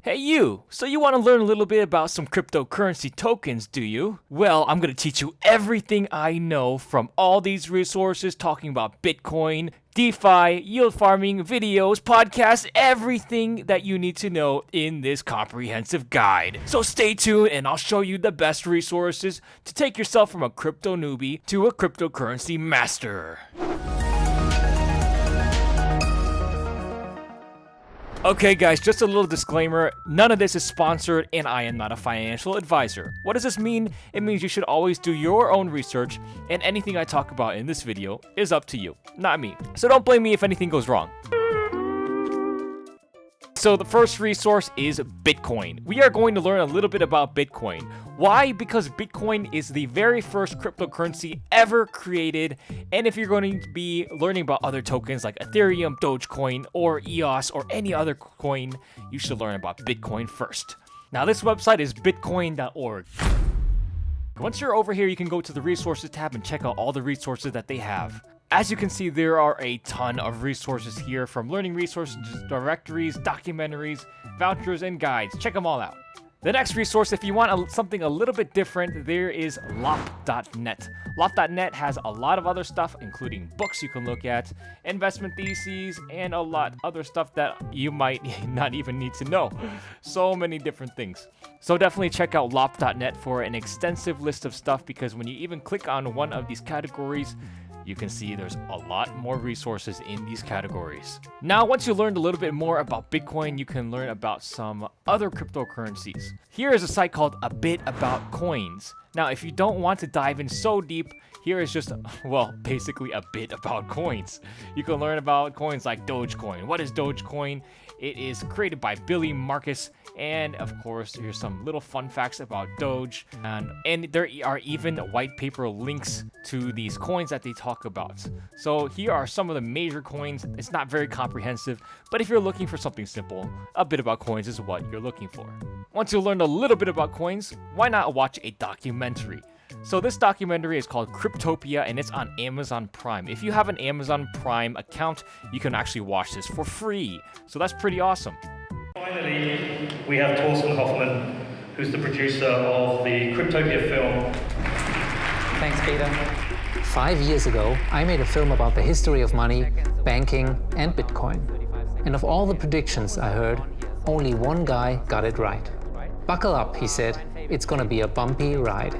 Hey you! So you want to learn a little bit about some cryptocurrency tokens, do you? Well, I'm going to teach you everything I know from all these resources talking about Bitcoin, DeFi, yield farming, videos, podcasts, everything that you need to know in this comprehensive guide. So stay tuned and I'll show you the best resources to take yourself from a crypto newbie to a cryptocurrency master. Okay guys, just a little disclaimer, none of this is sponsored and I am not a financial advisor. What does this mean? It means you should always do your own research and anything I talk about in this video is up to you, not me. So don't blame me if anything goes wrong. So the first resource is Bitcoin. We are going to learn a little bit about Bitcoin. Why? Because Bitcoin is the very first cryptocurrency ever created. And if you're going to be learning about other tokens like Ethereum, Dogecoin, or EOS, or any other coin, you should learn about Bitcoin first. Now this website is bitcoin.org. Once you're over here, you can go to the resources tab and check out all the resources that they have. As you can see, there are a ton of resources here, from learning resources, directories, documentaries, vouchers, and guides. Check them all out. The next resource, if you want something a little bit different, there is lop.net. Lop.net has a lot of other stuff, including books you can look at, investment theses, and a lot other stuff that you might not even need to know. So many different things. So definitely check out lop.net for an extensive list of stuff, because when you even click on one of these categories, you can see there's a lot more resources in these categories. Now, once you learned a little bit more about Bitcoin, you can learn about some other cryptocurrencies. Here is a site called A Bit About Coins. Now, if you don't want to dive in so deep, here is just, well, basically a bit about coins. You can learn about coins like Dogecoin. What is Dogecoin? It is created by Billy Marcus, and of course, here's some little fun facts about Doge, and there are even white paper links to these coins that they talk about. So here are some of the major coins. It's not very comprehensive, but if you're looking for something simple, a bit about coins is what you're looking for. Once you learn a little bit about coins, why not watch a documentary? So this documentary is called Cryptopia, and it's on Amazon Prime. If you have an Amazon Prime account, you can actually watch this for free. So that's pretty awesome. Finally, we have Torsten Hoffman, who's the producer of the Cryptopia film. Thanks, Peter. 5 years ago, I made a film about the history of money, banking, and Bitcoin. And of all the predictions I heard, only one guy got it right. Buckle up, he said. It's gonna be a bumpy ride.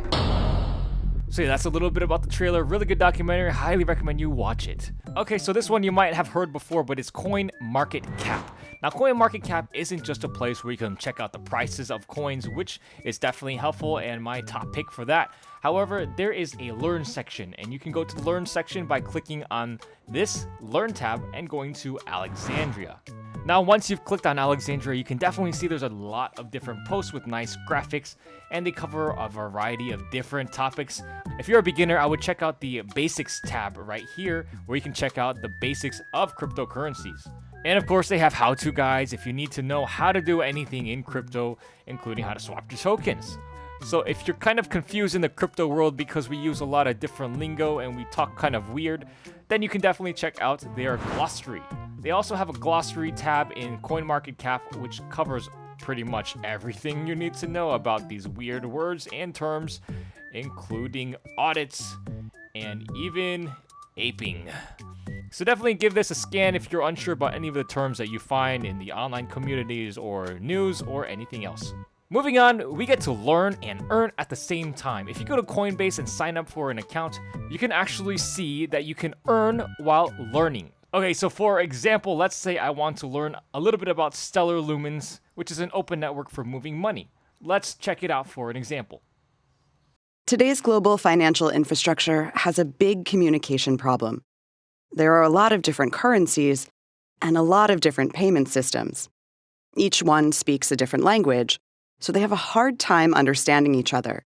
So yeah, that's a little bit about the trailer. Really good documentary. Highly recommend you watch it. Okay, so this one you might have heard before, but it's CoinMarketCap. Now, CoinMarketCap isn't just a place where you can check out the prices of coins, which is definitely helpful and my top pick for that. However, there is a Learn section, and you can go to the Learn section by clicking on this Learn tab and going to Alexandria. Now, once you've clicked on Alexandria, you can definitely see there's a lot of different posts with nice graphics, and they cover a variety of different topics. If you're a beginner, I would check out the Basics tab right here, where you can check out the basics of cryptocurrencies. And of course, they have how-to guides if you need to know how to do anything in crypto, including how to swap your tokens. So if you're kind of confused in the crypto world because we use a lot of different lingo and we talk kind of weird, then you can definitely check out their glossary. They also have a glossary tab in CoinMarketCap, which covers pretty much everything you need to know about these weird words and terms, including audits and even aping. So definitely give this a scan if you're unsure about any of the terms that you find in the online communities or news or anything else. Moving on, we get to learn and earn at the same time. If you go to Coinbase and sign up for an account, you can actually see that you can earn while learning. Okay, so for example, let's say I want to learn a little bit about Stellar Lumens, which is an open network for moving money. Let's check it out for an example. Today's global financial infrastructure has a big communication problem. There are a lot of different currencies and a lot of different payment systems. Each one speaks a different language, so they have a hard time understanding each other.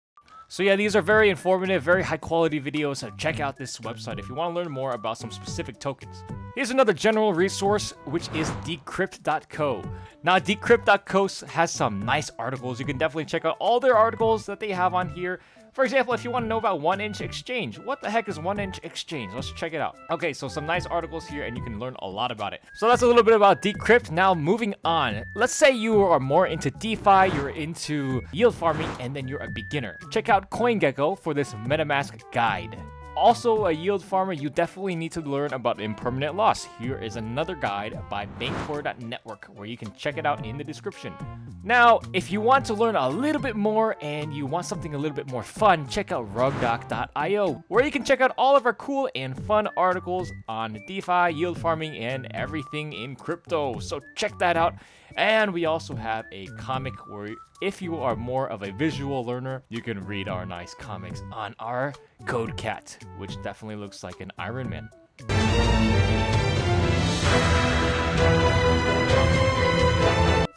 So yeah, these are very informative, very high quality videos, so check out this website if you want to learn more about some specific tokens. Here's another general resource, which is decrypt.co. Now, decrypt.co has some nice articles. You can definitely check out all their articles that they have on here For example, if you want to know about 1-inch exchange, what the heck is 1-inch exchange? Let's check it out. Okay, so some nice articles here and you can learn a lot about it. So that's a little bit about Decrypt. Now moving on. Let's say you are more into DeFi, you're into yield farming, and then you're a beginner. Check out CoinGecko for this MetaMask guide. Also a yield farmer, you definitely need to learn about impermanent loss. Here is another guide by Banktor.network where you can check it out in the description. Now, if you want to learn a little bit more and you want something a little bit more fun, check out RugDoc.io where you can check out all of our cool and fun articles on DeFi, yield farming, and everything in crypto. So check that out. And we also have a comic where if you are more of a visual learner, you can read our nice comics on our Code Cat, which definitely looks like an Iron Man.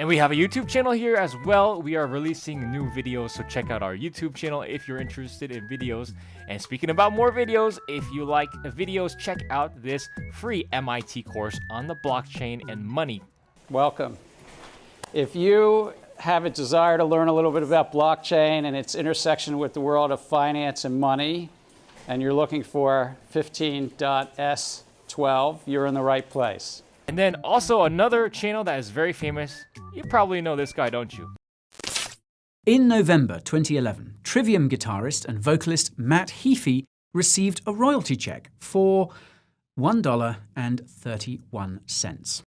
And we have a YouTube channel here as well. We are releasing new videos, so check out our YouTube channel if you're interested in videos. And speaking about more videos, if you like videos, check out this free MIT course on the blockchain and money. Welcome. If you have a desire to learn a little bit about blockchain and its intersection with the world of finance and money, and you're looking for 15.s12, you're in the right place. And then also another channel that is very famous. You probably know this guy, don't you? In November 2011, Trivium guitarist and vocalist Matt Heafy received a royalty check for $1.31.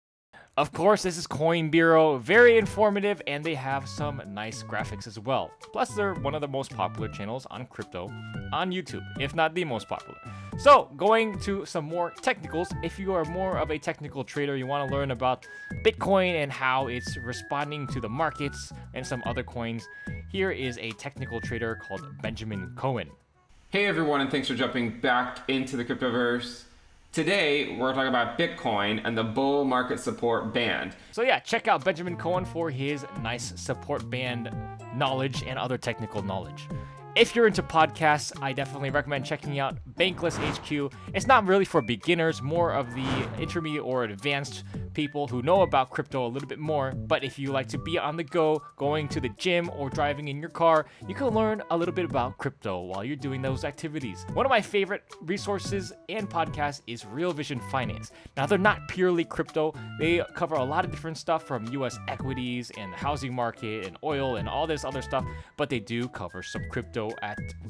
Of course, this is Coin Bureau, very informative, and they have some nice graphics as well. Plus, they're one of the most popular channels on crypto on YouTube, if not the most popular. So, going to some more technicals, if you are more of a technical trader, you want to learn about Bitcoin and how it's responding to the markets and some other coins, here is a technical trader called Benjamin Cohen. Hey everyone, and thanks for jumping back into the cryptoverse. Today, we're talking about Bitcoin and the bull market support band. So yeah, check out Benjamin Cohen for his nice support band knowledge and other technical knowledge. If you're into podcasts, I definitely recommend checking out Bankless HQ. It's not really for beginners, more of the intermediate or advanced people who know about crypto a little bit more. But if you like to be on the go, going to the gym or driving in your car, you can learn a little bit about crypto while you're doing those activities. One of my favorite resources and podcasts is Real Vision Finance. Now, they're not purely crypto. They cover a lot of different stuff from US equities and the housing market and oil and all this other stuff, but they do cover some crypto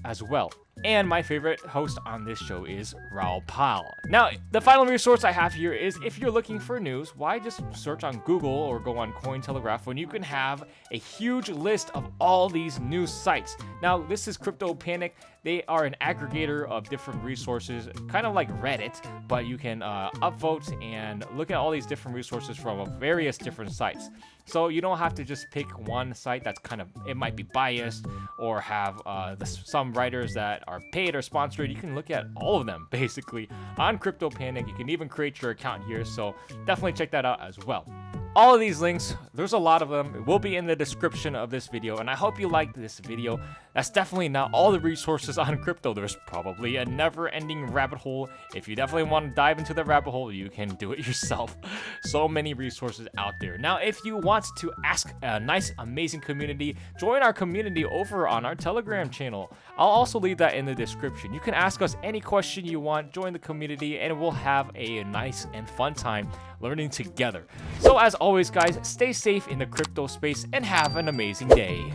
as well. And my favorite host on this show is Raoul Pal. Now, the final resource I have here is if you're looking for news, why just search on Google or go on Cointelegraph when you can have a huge list of all these news sites. Now, this is Crypto Panic. They are an aggregator of different resources, kind of like Reddit, but you can upvote and look at all these different resources from various different sites. So you don't have to just pick one site that's kind of, it might be biased or have some writers that are paid or sponsored. You can look at all of them basically on Crypto Panic. You can even create your account here. So definitely check that out as well. All of these links, there's a lot of them, will be in the description of this video, and I hope you liked this video. That's definitely not all the resources on crypto. There's probably a never-ending rabbit hole. If you definitely want to dive into the rabbit hole, you can do it yourself. So many resources out there. Now, if you want to ask a nice, amazing community, join our community over on our Telegram channel. I'll also leave that in the description. You can ask us any question you want, join the community, and we'll have a nice and fun time learning together. So as always, guys, stay safe in the crypto space and have an amazing day.